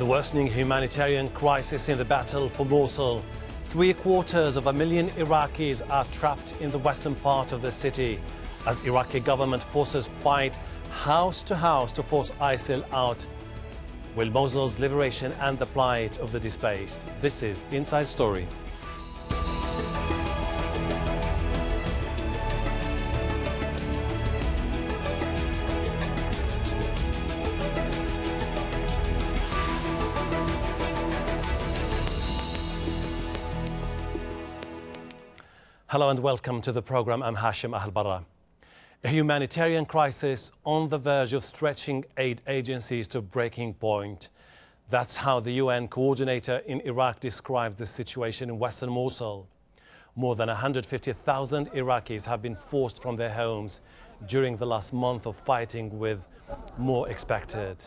The worsening humanitarian crisis in the battle for Mosul. 750,000 Iraqis are trapped in the western part of the city as Iraqi government forces fight house to house to force ISIL out. Will Mosul's liberation and the plight of the displaced? This is Inside Story. Hello and welcome to the program. I'm Hashem Ahelbarra. A humanitarian crisis on the verge of stretching aid agencies to breaking point. That's how the UN coordinator in Iraq described the situation in western Mosul. More than 150,000 Iraqis have been forced from their homes during the last month of fighting, with more expected.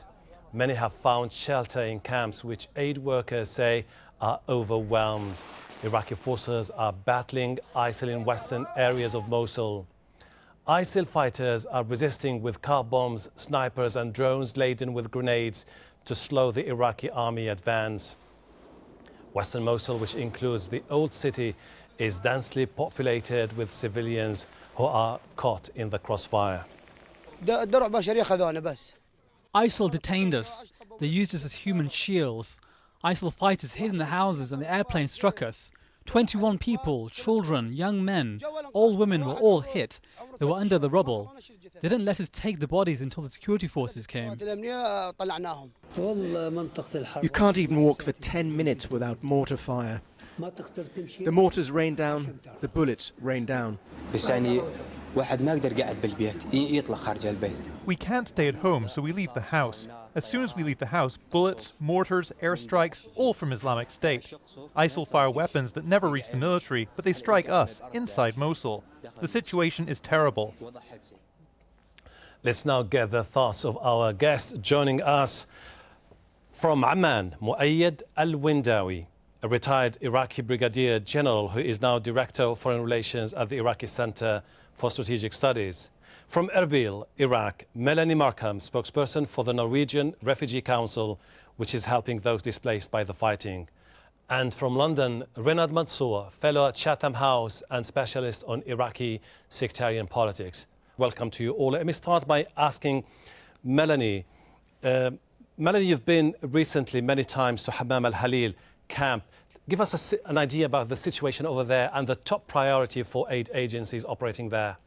Many have found shelter in camps which aid workers say are overwhelmed. Iraqi forces are battling ISIL in western areas of Mosul. ISIL fighters are resisting with car bombs, snipers and drones laden with grenades to slow the Iraqi army advance. Western Mosul, which includes the old city, is densely populated with civilians who are caught in the crossfire. ISIL detained us. They used us as human shields. ISIL fighters hid in the houses and the airplane struck us. 21 people, children, young men, all women were all hit. They were under the rubble. They didn't let us take the bodies until the security forces came. You can't even walk for 10 minutes without mortar fire. The mortars rain down, the bullets rain down. We can't stay at home, so we leave the house. As soon as we leave the house, bullets, mortars, airstrikes, all from Islamic State. ISIL fire weapons that never reach the military, but they strike us, inside Mosul. The situation is terrible. Let's now get the thoughts of our guest. Joining us from Amman, Mouayad al-Windawi, a retired Iraqi brigadier general who is now Director of Foreign Relations at the Iraqi Center for Strategic Studies. From Erbil, Iraq, Melany Markham, spokesperson for the Norwegian Refugee Council, which is helping those displaced by the fighting. And from London, Renad Mansour, fellow at Chatham House and specialist on Iraqi sectarian politics. Welcome to you all. Let me start by asking Melany. Melany, you've been recently many times to Hammam al-Halil camp. Give us an idea about the situation over there and the top priority for aid agencies operating there.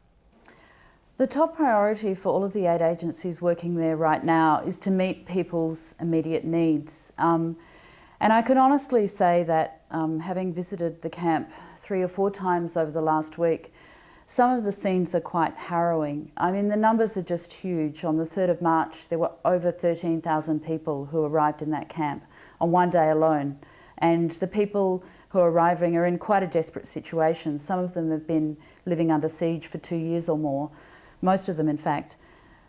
The top priority for all of the aid agencies working there right now is to meet people's immediate needs. And I can honestly say that having visited the camp 3 or 4 times over the last week, some of the scenes are quite harrowing. I mean, the numbers are just huge. On the 3rd of March, there were over 13,000 people who arrived in that camp on one day alone. And the people who are arriving are in quite a desperate situation. Some of them have been living under siege for 2 years or more. Most of them, in fact.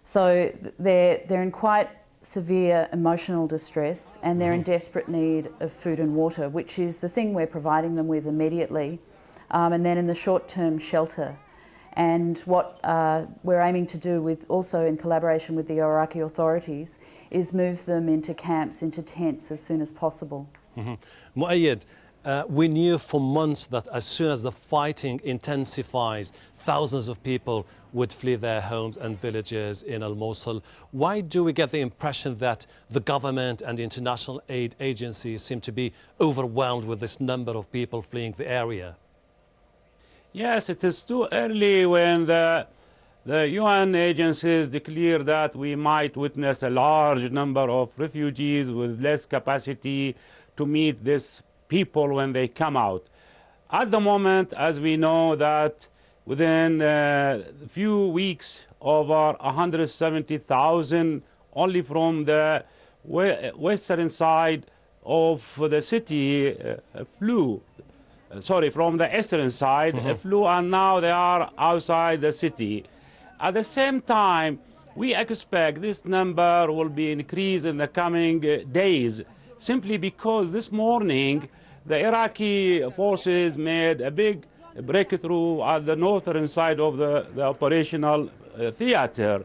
So they're in quite severe emotional distress, and they're in desperate need of food and water, which is the thing we're providing them with immediately. And then in the short term, shelter. And what we're aiming to do, also in collaboration with the Iraqi authorities, is move them into camps, into tents as soon as possible. Mouayad, we knew for months that as soon as the fighting intensifies, thousands of people would flee their homes and villages in Mosul. Why do we get the impression that the government and international aid agencies seem to be overwhelmed with this number of people fleeing the area? Yes, it is too early when the UN agencies declare that we might witness a large number of refugees with less capacity to meet these people when they come out. At the moment, as we know, that within a few weeks, over 170,000 only from the western side of the city from the eastern side flew, and now they are outside the city. At the same time, we expect this number will be increased in the coming days, simply because this morning the Iraqi forces made a big breakthrough at the northern side of the operational theater.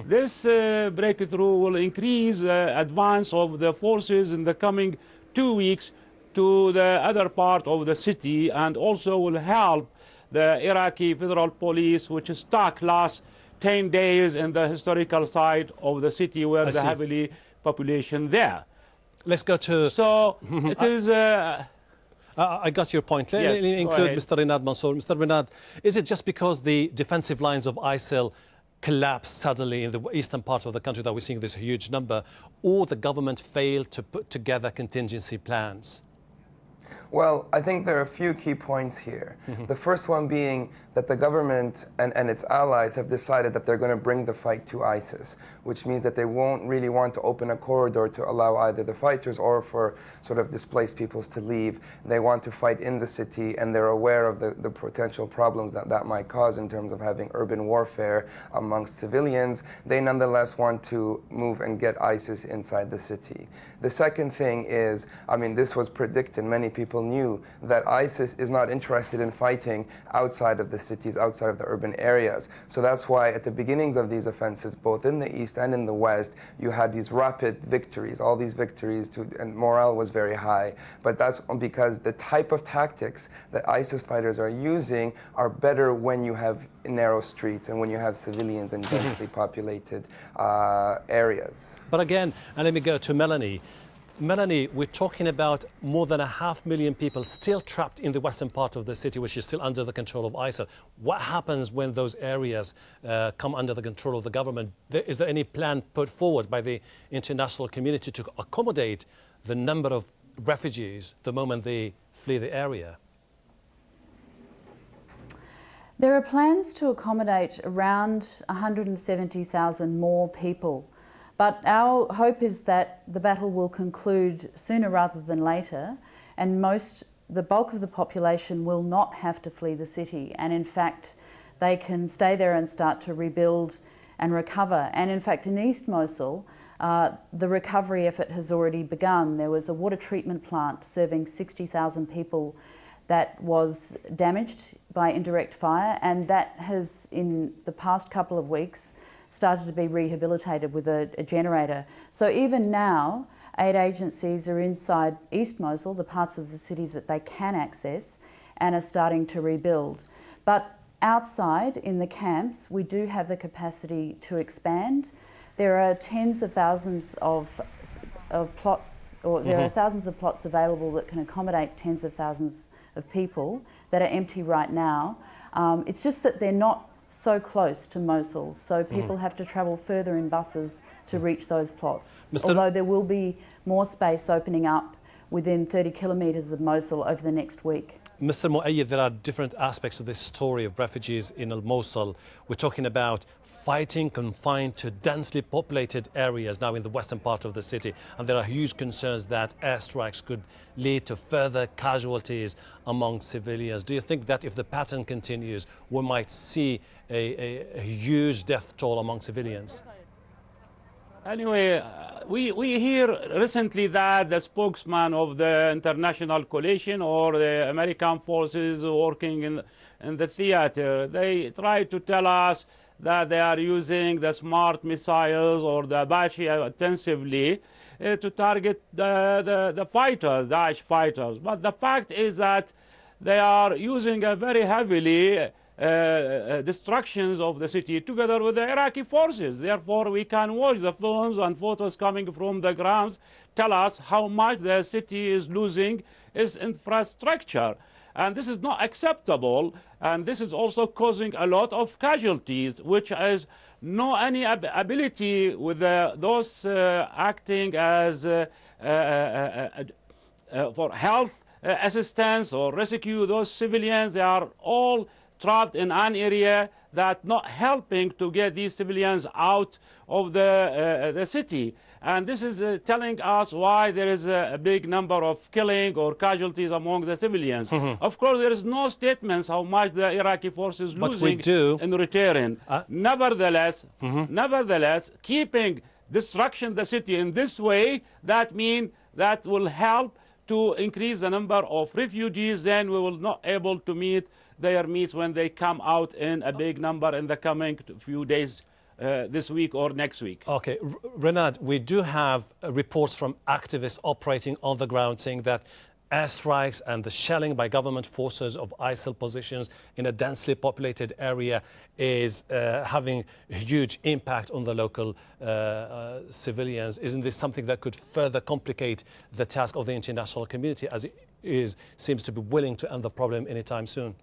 This breakthrough will increase advance of the forces in the coming 2 weeks to the other part of the city, and also will help the Iraqi Federal Police, which is stuck last 10 days in the historical site of the city where the heavily population there. Let's go to... So it is... I got your point. Let Yes, me go include ahead. Mr. Rinad Mansour. Mr. Rinad, is it just because the defensive lines of ISIL collapsed suddenly in the eastern part of the country that we're seeing this huge number, or the government failed to put together contingency plans? Well, I think there are a few key points here. The first one being that the government and its allies have decided that they're going to bring the fight to ISIS, which means that they won't really want to open a corridor to allow either the fighters or for sort of displaced peoples to leave. They want to fight in the city, and they're aware of the potential problems that that might cause in terms of having urban warfare amongst civilians. They nonetheless want to move and get ISIS inside the city. The second thing is, I mean, this was predicted. Many people knew that ISIS is not interested in fighting outside of the cities, outside of the urban areas. So that's why at the beginnings of these offensives, both in the east and in the west, you had these rapid victories, all these victories, and morale was very high. But that's because the type of tactics that ISIS fighters are using are better when you have narrow streets and when you have civilians in densely populated areas. But again, and let me go to Melany. Melany, we're talking about more than 500,000 people still trapped in the western part of the city, which is still under the control of ISIL. What happens when those areas come under the control of the government? Is there any plan put forward by the international community to accommodate the number of refugees the moment they flee the area? There are plans to accommodate around 170,000 more people. But our hope is that the battle will conclude sooner rather than later, and the bulk of the population will not have to flee the city. And in fact, they can stay there and start to rebuild and recover. And in fact, in East Mosul, the recovery effort has already begun. There was a water treatment plant serving 60,000 people that was damaged by indirect fire, and that has, in the past couple of weeks, started to be rehabilitated with a generator. So even now, aid agencies are inside East Mosul, the parts of the city that they can access, and are starting to rebuild. But outside in the camps, we do have the capacity to expand. There are tens of thousands of plots, or there are thousands of plots available that can accommodate tens of thousands of people that are empty right now. It's just that they're not so close to Mosul, so people have to travel further in buses to reach those plots. Although there will be more space opening up within 30 kilometres of Mosul over the next week. Mr. Mouayad, there are different aspects of this story of refugees in Mosul. We're talking about fighting confined to densely populated areas now in the western part of the city, and there are huge concerns that airstrikes could lead to further casualties among civilians. Do you think that if the pattern continues, we might see a huge death toll among civilians? Anyway, we hear recently that the spokesman of the international coalition or the American forces working in the theater, they try to tell us that they are using the smart missiles or the Apache intensively to target the fighters, Daesh fighters. But the fact is that they are using a very heavily destructions of the city together with the Iraqi forces. Therefore, we can watch the films and photos coming from the grounds tell us how much the city is losing its infrastructure. And this is not acceptable, and this is also causing a lot of casualties, which is no any ability with those acting as for health assistance or rescue those civilians. They are all trapped in an area that not helping to get these civilians out of the city. And this is telling us why there is a big number of killing or casualties among the civilians. Of course, there is no statements how much the Iraqi forces losing in return. Nevertheless, keeping destruction the city in this way, that means that will help to increase the number of refugees. Then we will not able to meet their needs when they come out in a big number in the coming few days this week or next week. Okay, Renard, we do have reports from activists operating on the ground saying that airstrikes and the shelling by government forces of ISIL positions in a densely populated area is having a huge impact on the local civilians. Isn't this something that could further complicate the task of the international community, as it seems to be willing to end the problem anytime soon?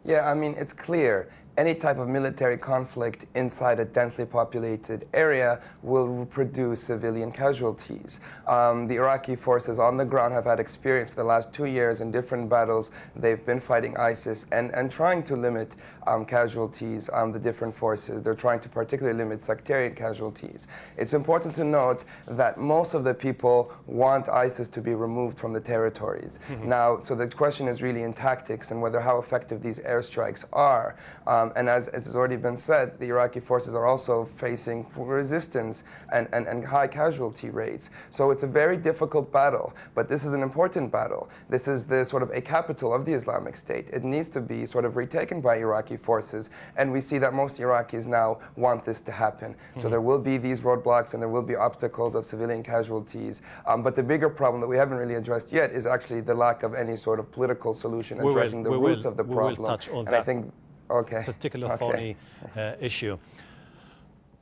Yeah, I mean, it's clear any type of military conflict inside a densely populated area will produce civilian casualties. The Iraqi forces on the ground have had experience for the last 2 years in different battles. They've been fighting ISIS and trying to limit casualties, the different forces. They're trying to particularly limit sectarian casualties. It's important to note that most of the people want ISIS to be removed from the territories. Now, so the question is really in tactics and whether how effective these airstrikes are. And as has already been said, the Iraqi forces are also facing resistance and high casualty rates. So it's a very difficult battle, but this is an important battle. This is the sort of a capital of the Islamic State. It needs to be sort of retaken by Iraqi forces, and we see that most Iraqis now want this to happen. So there will be these roadblocks and there will be obstacles of civilian casualties. But the bigger problem that we haven't really addressed yet is actually the lack of any sort of political solution addressing the roots of the problem. We will touch on and that. I think Particular thorny issue.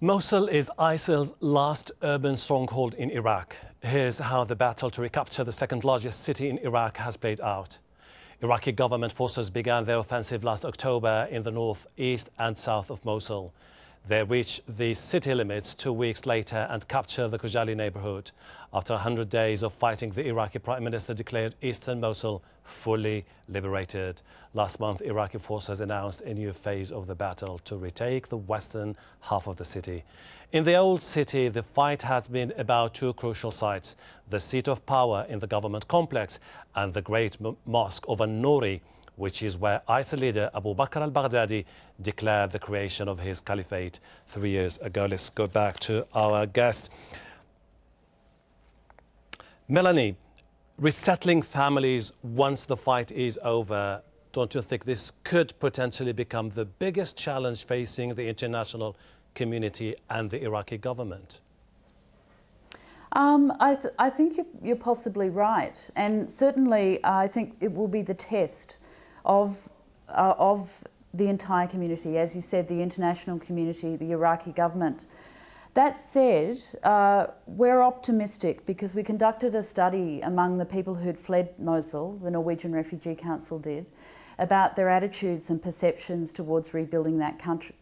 Mosul is ISIL's last urban stronghold in Iraq. Here's how the battle to recapture the second largest city in Iraq has played out. Iraqi government forces began their offensive last October in the north, east and south of Mosul. They reached the city limits 2 weeks later and captured the Khojaly neighborhood. After 100 days of fighting, the Iraqi Prime Minister declared eastern Mosul fully liberated. Last month, Iraqi forces announced a new phase of the battle to retake the western half of the city. In the old city, the fight has been about two crucial sites: the seat of power in the government complex and the great mosque of An-Nouri, which is where ISIL leader Abu Bakr al-Baghdadi declared the creation of his caliphate 3 years ago. Let's go back to our guest. Melany, resettling families once the fight is over, don't you think this could potentially become the biggest challenge facing the international community and the Iraqi government? I think you're possibly right, and certainly I think it will be the test of the entire community, as you said, the international community, the Iraqi government. That said, we're optimistic because we conducted a study among the people who'd fled Mosul, the Norwegian Refugee Council did, about their attitudes and perceptions towards rebuilding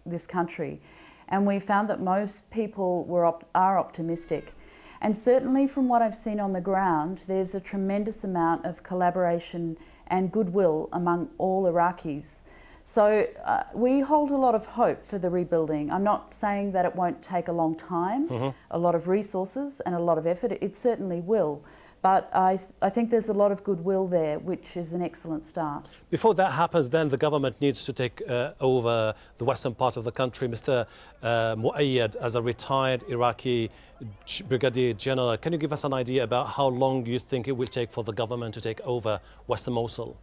this country. And we found that most people are optimistic. And certainly from what I've seen on the ground, there's a tremendous amount of collaboration and goodwill among all Iraqis. So we hold a lot of hope for the rebuilding. I'm not saying that it won't take a long time, a lot of resources and a lot of effort. It certainly will. But I think there's a lot of goodwill there, which is an excellent start. Before that happens, then the government needs to take over the western part of the country. Mr. Mouayad, as a retired Iraqi brigadier general, can you give us an idea about how long you think it will take for the government to take over western Mosul?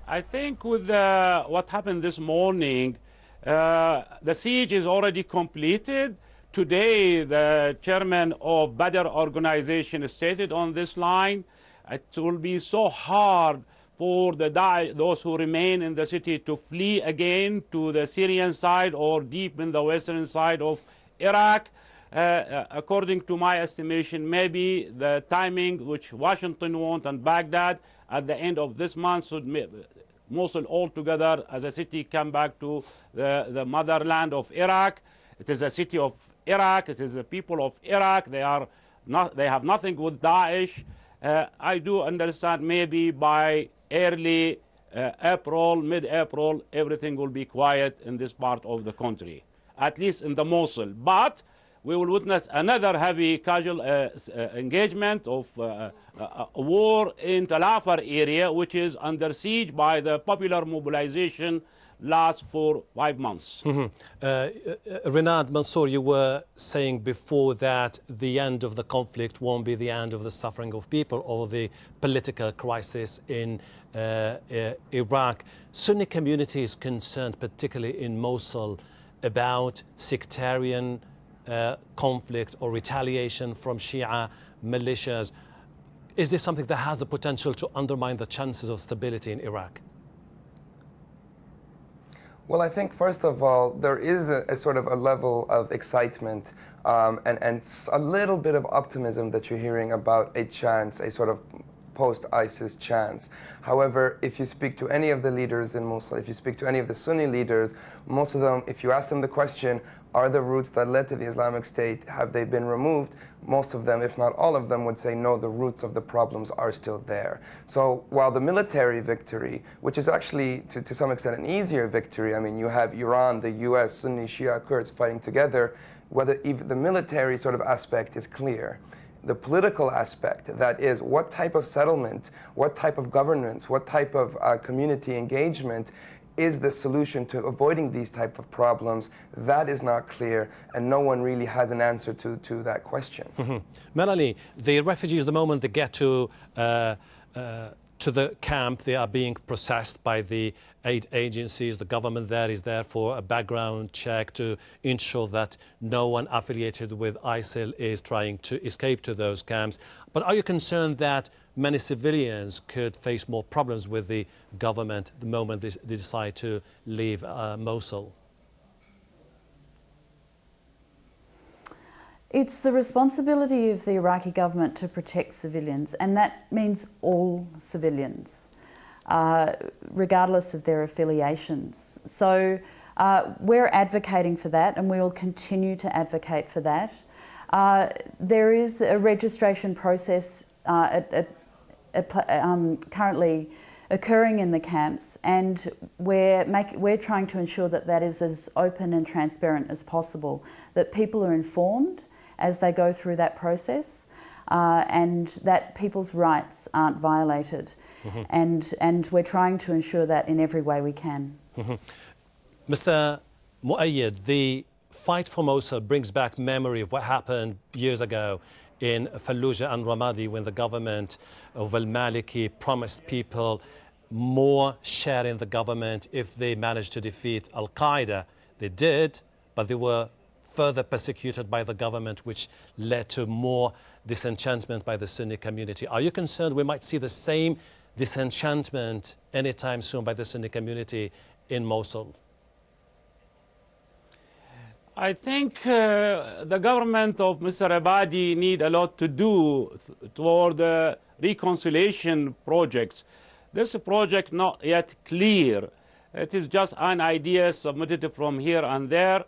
I think with what happened this morning, the siege is already completed. Today, the chairman of Badr organization stated on this line, it will be so hard for those who remain in the city to flee again to the Syrian side or deep in the western side of Iraq. According to my estimation, maybe the timing which Washington wants and Baghdad at the end of this month should Mosul altogether as a city come back to the motherland of Iraq. It is a city of Iraq. It is the people of Iraq. They have nothing with Daesh. I do understand maybe by early April, mid-April, everything will be quiet in this part of the country, at least in the Mosul. But we will witness another heavy casual engagement of war in Tal Afar area, which is under siege by the popular mobilization last for 5 months. Renard Mansour, you were saying before that the end of the conflict won't be the end of the suffering of people or the political crisis in Iraq. Sunni community is concerned, particularly in Mosul, about sectarian conflict or retaliation from Shia militias. Is this something that has the potential to undermine the chances of stability in Iraq? Well, I think, first of all, there is a sort of a level of excitement and a little bit of optimism that you're hearing about a chance, a sort of post-ISIS chance. However, if you speak to any of the leaders in Mosul, if you speak to any of the Sunni leaders, most of them, if you ask them the question, are the roots that led to the Islamic State, have they been removed? Most of them, if not all of them, would say no, the roots of the problems are still there. So while the military victory, which is actually to some extent an easier victory, I mean, you have Iran, the US, Sunni, Shia, Kurds fighting together, whether even the military sort of aspect is clear. The political aspect, that is, what type of settlement, what type of governance, what type of community engagement is the solution to avoiding these type of problems, that is not clear, and no one really has an answer to that question. Melany, the refugees, the moment they get to the camp, they are being processed by the aid agencies. The government there is there for a background check to ensure that no one affiliated with ISIL is trying to escape to those camps. But are you concerned that many civilians could face more problems with the government the moment they decide to leave Mosul? It's the responsibility of the Iraqi government to protect civilians, and that means all civilians, regardless of their affiliations. So we're advocating for that, and we will continue to advocate for that. There is a registration process currently occurring in the camps, and we're trying to ensure that that is as open and transparent as possible, that people are informed as they go through that process, and that people's rights aren't violated. And we're trying to ensure that in every way we can. Mr. Mouayad, the fight for Mosul brings back memory of what happened years ago in Fallujah and Ramadi, when the government of al-Maliki promised people more share in the government if they managed to defeat Al-Qaeda. They did, but they were further persecuted by the government, which led to more disenchantment by the Sunni community. Are you concerned we might see the same disenchantment anytime soon by the Sunni community in Mosul? I think the government of Mr. Abadi need a lot to do toward the reconciliation projects. This project not yet clear. It is just an idea submitted from here and there.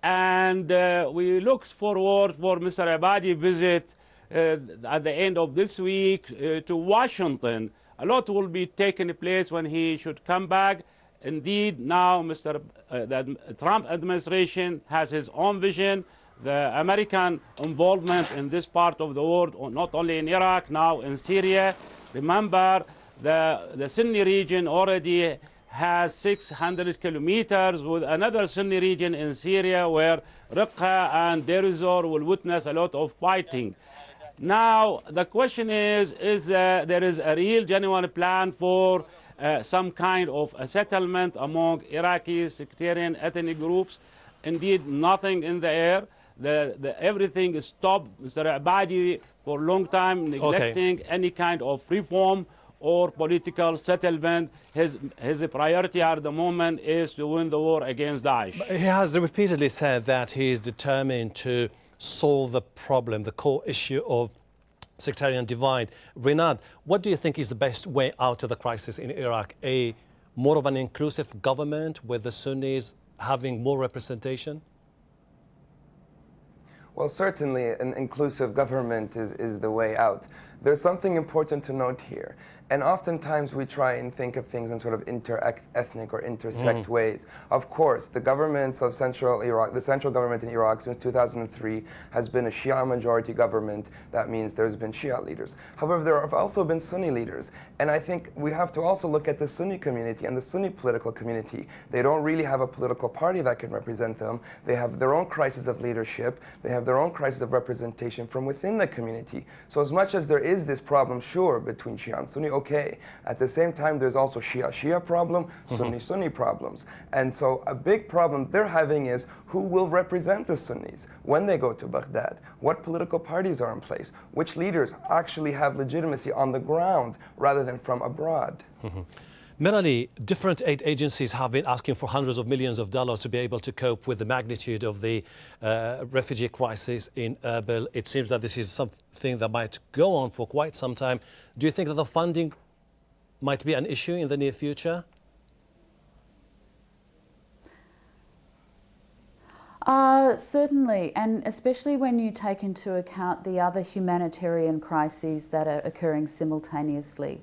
And we look forward for Mr. Abadi visit at the end of this week to Washington. A lot will be taking place when he should come back. Indeed, now the Trump administration has his own vision. The American involvement in this part of the world, not only in Iraq, now in Syria. Remember, the Sunni region already has 600 kilometers with another Sunni region in Syria where Raqqa and Deir ez-Zor will witness a lot of fighting. Now, the question is there is a real, genuine plan for some kind of a settlement among Iraqi sectarian ethnic groups? Indeed, nothing in the air. Everything is stopped. Mr. Abadi, for a long time, neglecting any kind of reform or political settlement. His priority at the moment is to win the war against Daesh. He has repeatedly said that he is determined to solve the problem, the core issue of sectarian divide. Renard, what do you think is the best way out of the crisis in Iraq? More of an inclusive government with the Sunnis having more representation? Well, certainly an inclusive government is the way out. There's something important to note here. And oftentimes we try and think of things in sort of inter-ethnic or intersect ways. Of course, the governments of central Iraq, the central government in Iraq since 2003 has been a Shia majority government. That means there's been Shia leaders. However, there have also been Sunni leaders. And I think we have to also look at the Sunni community and the Sunni political community. They don't really have a political party that can represent them. They have their own crisis of leadership. They have their own crisis of representation from within the community. So as much as there is this problem, sure, between Shia and Sunni, okay. At the same time, there's also Shia problem, Sunni problems. And so a big problem they're having is who will represent the Sunnis when they go to Baghdad? What political parties are in place? Which leaders actually have legitimacy on the ground rather than from abroad? Melany, different aid agencies have been asking for hundreds of millions of dollars to be able to cope with the magnitude of the refugee crisis in Erbil. It seems that this is something that might go on for quite some time. Do you think that the funding might be an issue in the near future? Certainly, and especially when you take into account the other humanitarian crises that are occurring simultaneously.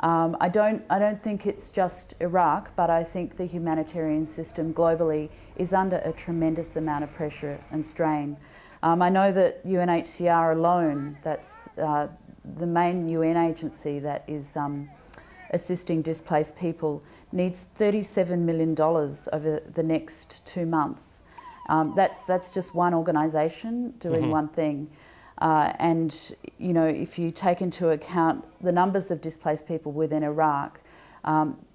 I don't think it's just Iraq, but I think the humanitarian system globally is under a tremendous amount of pressure and strain. I know that UNHCR alone, that's the main UN agency that is assisting displaced people, needs $37 million over the next 2 months. That's just one organisation doing one thing. And, you know, if you take into account the numbers of displaced people within Iraq,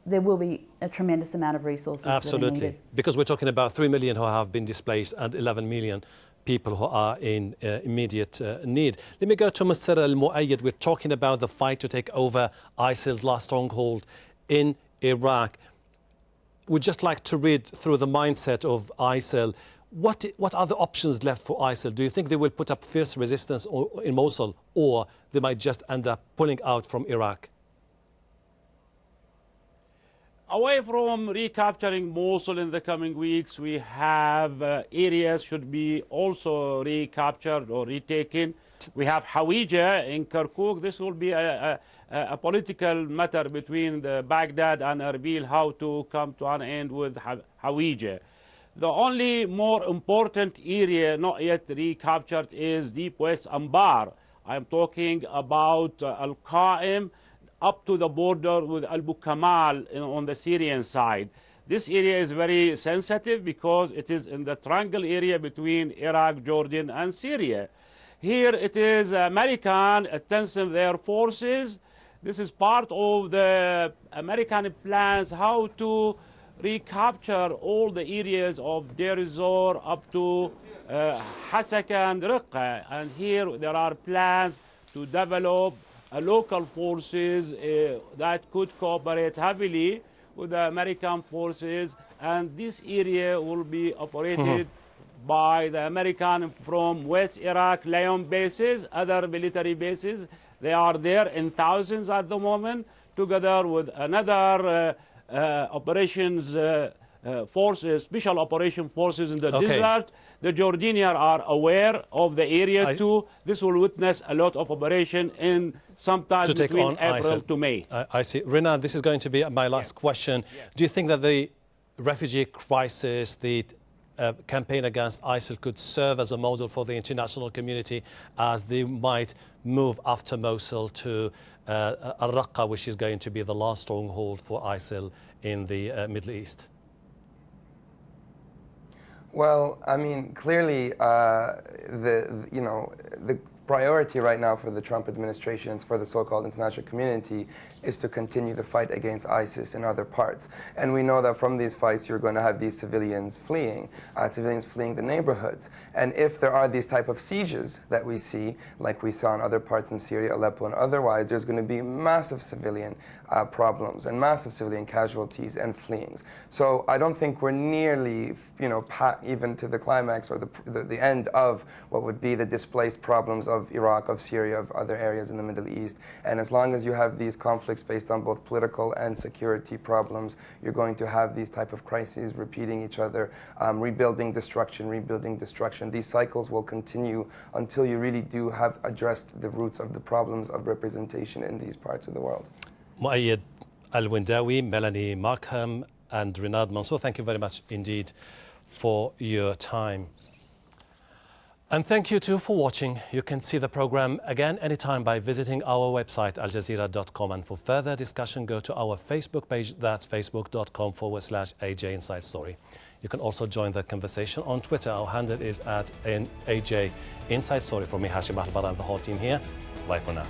there will be a tremendous amount of resources that are needed. Because we're talking about 3 million who have been displaced and 11 million people who are in immediate need. Let me go to Mr. Mouayad. We're talking about the fight to take over ISIL's last stronghold in Iraq. We'd just like to read through the mindset of ISIL. What are the options left for ISIL? Do you think they will put up fierce resistance in Mosul, or they might just end up pulling out from Iraq? Away from recapturing Mosul in the coming weeks, we have areas should be also recaptured or retaken. We have Hawija in Kirkuk. This will be a political matter between Baghdad and Erbil, how to come to an end with Hawija. The only more important area not yet recaptured is Deep West Anbar. I'm talking about Al-Qaim up to the border with Al-Bukamal on the Syrian side. This area is very sensitive because it is in the triangle area between Iraq, Jordan, and Syria. Here it is American attention their forces. This is part of the American plans how to recapture all the areas of Deir ez-Zor up to Hasaka and Raqqa. And here there are plans to develop local forces that could cooperate heavily with the American forces, and this area will be operated by the American from West Iraq, Lyon bases, other military bases. They are there in thousands at the moment, together with another operations forces, special operation forces in the desert. The Jordanians are aware of the area too. This will witness a lot of operation in sometime between April to May. I see. Renan, this is going to be my last question. Do you think that the refugee crisis, the campaign against ISIL could serve as a model for the international community as they might move after Mosul to Al-Raqqa, which is going to be the last stronghold for ISIL in the Middle East? Well, I mean, clearly, the priority right now for the Trump administration, for the so-called international community, is to continue the fight against ISIS in other parts. And we know that from these fights, you're going to have these civilians fleeing the neighborhoods. And if there are these type of sieges that we see, like we saw in other parts in Syria, Aleppo, and otherwise, there's going to be massive civilian problems and massive civilian casualties and fleeings. So I don't think we're nearly, even to the climax or the end of what would be the displaced problems of of Iraq, of Syria, of other areas in the Middle East. And as long as you have these conflicts based on both political and security problems, you're going to have these type of crises repeating each other, rebuilding destruction. These cycles will continue until you really do have addressed the roots of the problems of representation in these parts of the world. Mouayad Al-Windawi, Melany, Markham, and Renard Mansour, thank you very much indeed for your time. And thank you too for watching. You can see the program again anytime by visiting our website aljazeera.com, and for further discussion go to our Facebook page, that's facebook.com/AJ Inside Story. You can also join the conversation on Twitter. Our handle is @AJ Inside Story. From me, Hashem, Ahelbarra, and the whole team here. Bye for now.